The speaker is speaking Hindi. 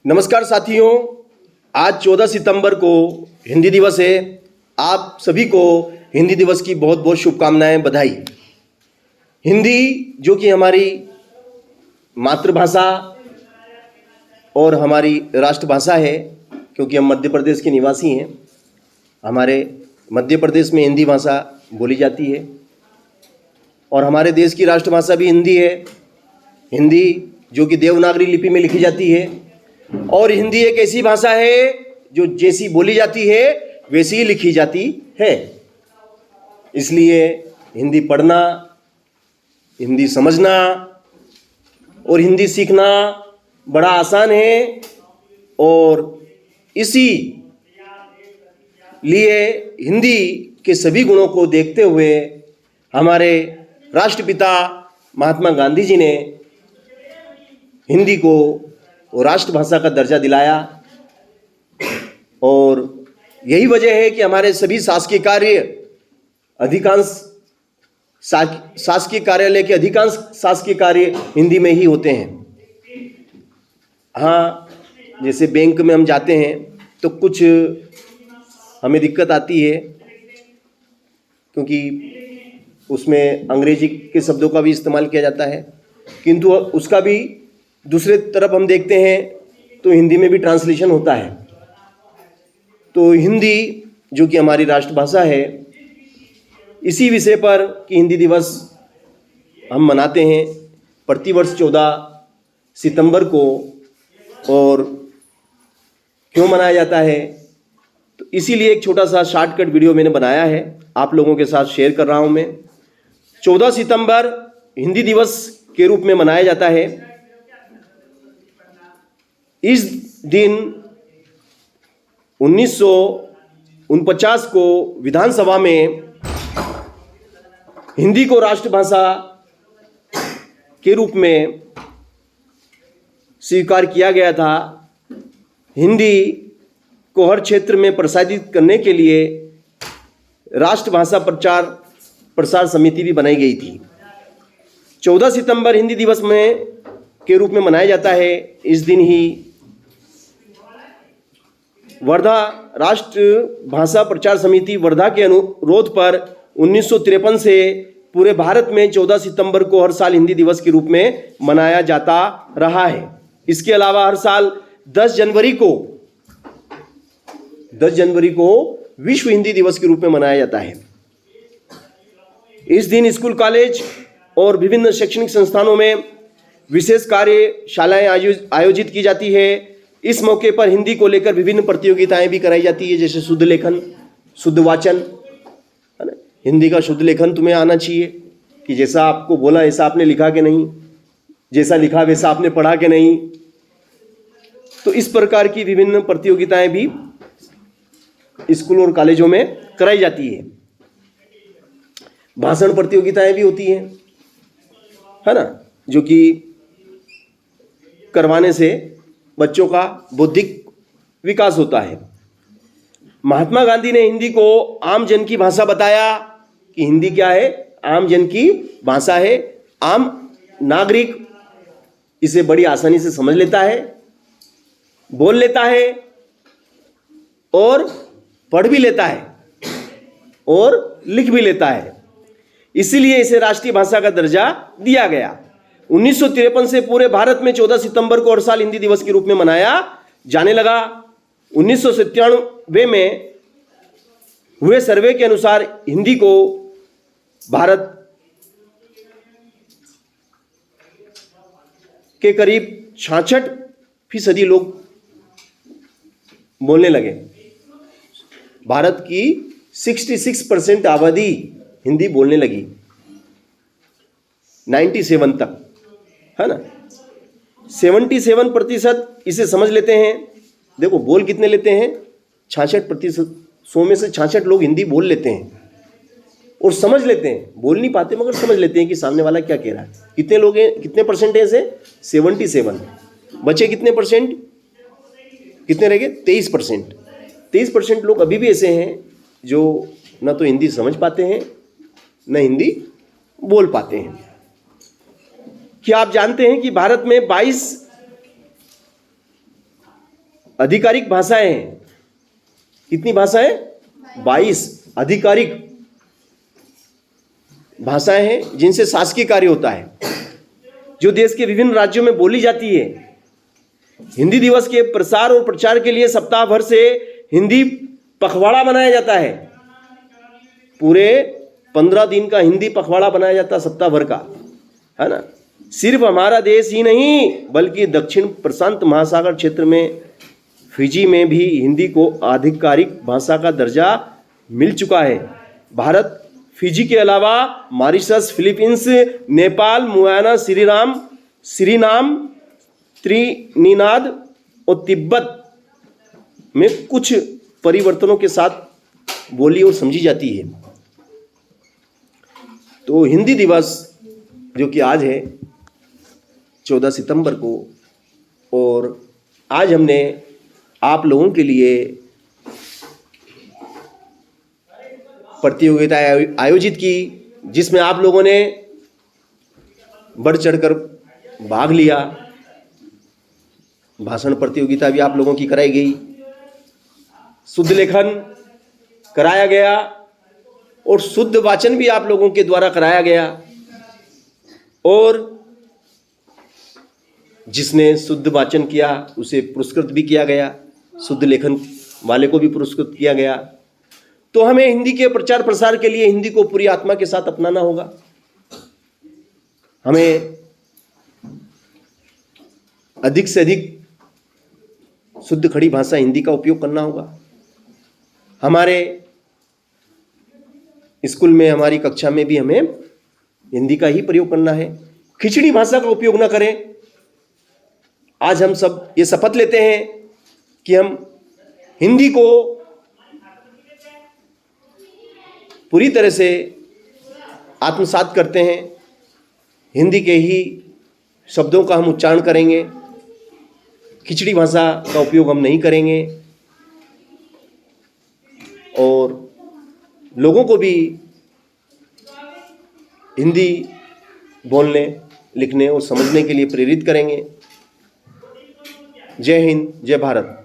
नमस्कार साथियों, आज 14 सितंबर को हिंदी दिवस है। आप सभी को हिंदी दिवस की बहुत बहुत शुभकामनाएं, बधाई। हिंदी जो कि हमारी मातृभाषा और हमारी राष्ट्रभाषा है, क्योंकि हम मध्य प्रदेश के निवासी हैं। हमारे मध्य प्रदेश में हिंदी भाषा बोली जाती है और हमारे देश की राष्ट्रभाषा भी हिंदी है। हिंदी जो कि देवनागरी लिपि में लिखी जाती है और हिंदी एक ऐसी भाषा है जो जैसी बोली जाती है वैसी ही लिखी जाती है। इसलिए हिंदी पढ़ना, हिंदी समझना और हिंदी सीखना बड़ा आसान है। और इसी लिए हिंदी के सभी गुणों को देखते हुए हमारे राष्ट्रपिता महात्मा गांधी जी ने हिंदी को राष्ट्रभाषा का दर्जा दिलाया। और यही वजह है कि हमारे सभी शासकीय कार्य, अधिकांश शासकीय कार्यालय के अधिकांश शासकीय कार्य हिंदी में ही होते हैं। हाँ, जैसे बैंक में हम जाते हैं तो कुछ हमें दिक्कत आती है, क्योंकि उसमें अंग्रेजी के शब्दों का भी इस्तेमाल किया जाता है, किंतु उसका भी दूसरे तरफ हम देखते हैं तो हिंदी में भी ट्रांसलेशन होता है। तो हिंदी जो कि हमारी राष्ट्रभाषा है, इसी विषय पर कि हिंदी दिवस हम मनाते हैं प्रतिवर्ष 14 सितंबर को। और क्यों मनाया जाता है, तो इसीलिए एक छोटा सा शॉर्टकट वीडियो मैंने बनाया है, आप लोगों के साथ शेयर कर रहा हूं मैं। 14 सितंबर हिंदी दिवस के रूप में मनाया जाता है। इस दिन 1949 को विधानसभा में हिंदी को राष्ट्रभाषा के रूप में स्वीकार किया गया था। हिंदी को हर क्षेत्र में प्रसारित करने के लिए राष्ट्रभाषा प्रचार प्रसार समिति भी बनाई गई थी। 14 सितंबर हिंदी दिवस में के रूप में मनाया जाता है। इस दिन ही वर्धा राष्ट्र भाषा प्रचार समिति वर्धा के अनुरोध पर 1953 से पूरे भारत में 14 सितंबर को हर साल हिंदी दिवस के रूप में मनाया जाता रहा है। इसके अलावा हर साल 10 जनवरी को विश्व हिंदी दिवस के रूप में मनाया जाता है। इस दिन स्कूल, कॉलेज और विभिन्न शैक्षणिक संस्थानों में विशेष कार्यशालाएं आयोजित की जाती है। इस मौके पर हिंदी को लेकर विभिन्न प्रतियोगिताएं भी कराई जाती है, जैसे शुद्ध लेखन, शुद्ध वाचन, है ना। हिंदी का शुद्ध लेखन तुम्हें आना चाहिए कि जैसा आपको बोला ऐसा आपने लिखा कि नहीं, जैसा लिखा वैसा आपने पढ़ा कि नहीं। तो इस प्रकार की विभिन्न प्रतियोगिताएं भी स्कूल और कॉलेजों में कराई जाती है। भाषण प्रतियोगिताएं भी होती हैं, है ना, जो कि करवाने से बच्चों का बौद्धिक विकास होता है। महात्मा गांधी ने हिंदी को आम जन की भाषा बताया कि हिंदी क्या है, आम जन की भाषा है। आम नागरिक इसे बड़ी आसानी से समझ लेता है, बोल लेता है और पढ़ भी लेता है और लिख भी लेता है। इसीलिए इसे राष्ट्रीय भाषा का दर्जा दिया गया। 1953 से पूरे भारत में 14 सितंबर को हर साल हिंदी दिवस के रूप में मनाया जाने लगा। 1997 में हुए सर्वे के अनुसार हिंदी को भारत के करीब 66% लोग बोलने लगे। भारत की 66% आबादी हिंदी बोलने लगी 97 तक, है ना। 77% इसे समझ लेते हैं। देखो बोल कितने लेते हैं, 66%। 100 में से 66 लोग हिंदी बोल लेते हैं और समझ लेते हैं। बोल नहीं पाते मगर समझ लेते हैं कि सामने वाला क्या कह रहा है। कितने लोग हैं, कितने परसेंट है इसे, 77। बचे कितने परसेंट, कितने रह गए, 23%। 23% लोग अभी भी ऐसे हैं जो ना तो हिंदी समझ पाते हैं न हिंदी बोल पाते हैं। क्या आप जानते हैं कि भारत में 22 आधिकारिक भाषाएं हैं। कितनी भाषाएं? 22 आधिकारिक भाषाएं हैं जिनसे शासकीय कार्य होता है, जो देश के विभिन्न राज्यों में बोली जाती है। हिंदी दिवस के प्रसार और प्रचार के लिए सप्ताह भर से हिंदी पखवाड़ा बनाया जाता है। पूरे 15 दिन का हिंदी पखवाड़ा बनाया जाता है सप्ताह भर का, है ना। सिर्फ हमारा देश ही नहीं बल्कि दक्षिण प्रशांत महासागर क्षेत्र में फिजी में भी हिंदी को आधिकारिक भाषा का दर्जा मिल चुका है। भारत फिजी के अलावा Mauritius, Philippines, Nepal, Guyana, Suriname, Trinidad और तिब्बत में कुछ परिवर्तनों के साथ बोली और समझी जाती है। तो हिंदी दिवस जो कि आज है 14 सितंबर को, और आज हमने आप लोगों के लिए प्रतियोगिता आयोजित की, जिसमें आप लोगों ने बढ़ चढ़कर भाग लिया। भाषण प्रतियोगिता भी आप लोगों की कराई गई, शुद्ध लेखन कराया गया और शुद्ध वाचन भी आप लोगों के द्वारा कराया गया। और जिसने शुद्ध वाचन किया उसे पुरस्कृत भी किया गया, शुद्ध लेखन वाले को भी पुरस्कृत किया गया। तो हमें हिंदी के प्रचार प्रसार के लिए हिंदी को पूरी आत्मा के साथ अपनाना होगा। हमें अधिक से अधिक शुद्ध खड़ी भाषा हिंदी का उपयोग करना होगा। हमारे स्कूल में, हमारी कक्षा में भी हमें हिंदी का ही प्रयोग करना है, खिचड़ी भाषा का उपयोग ना करें। आज हम सब ये शपथ लेते हैं कि हम हिंदी को पूरी तरह से आत्मसात करते हैं, हिंदी के ही शब्दों का हम उच्चारण करेंगे, खिचड़ी भाषा का उपयोग हम नहीं करेंगे। और लोगों को भी हिंदी बोलने, लिखने और समझने के लिए प्रेरित करेंगे। जय हिंद, जय भारत।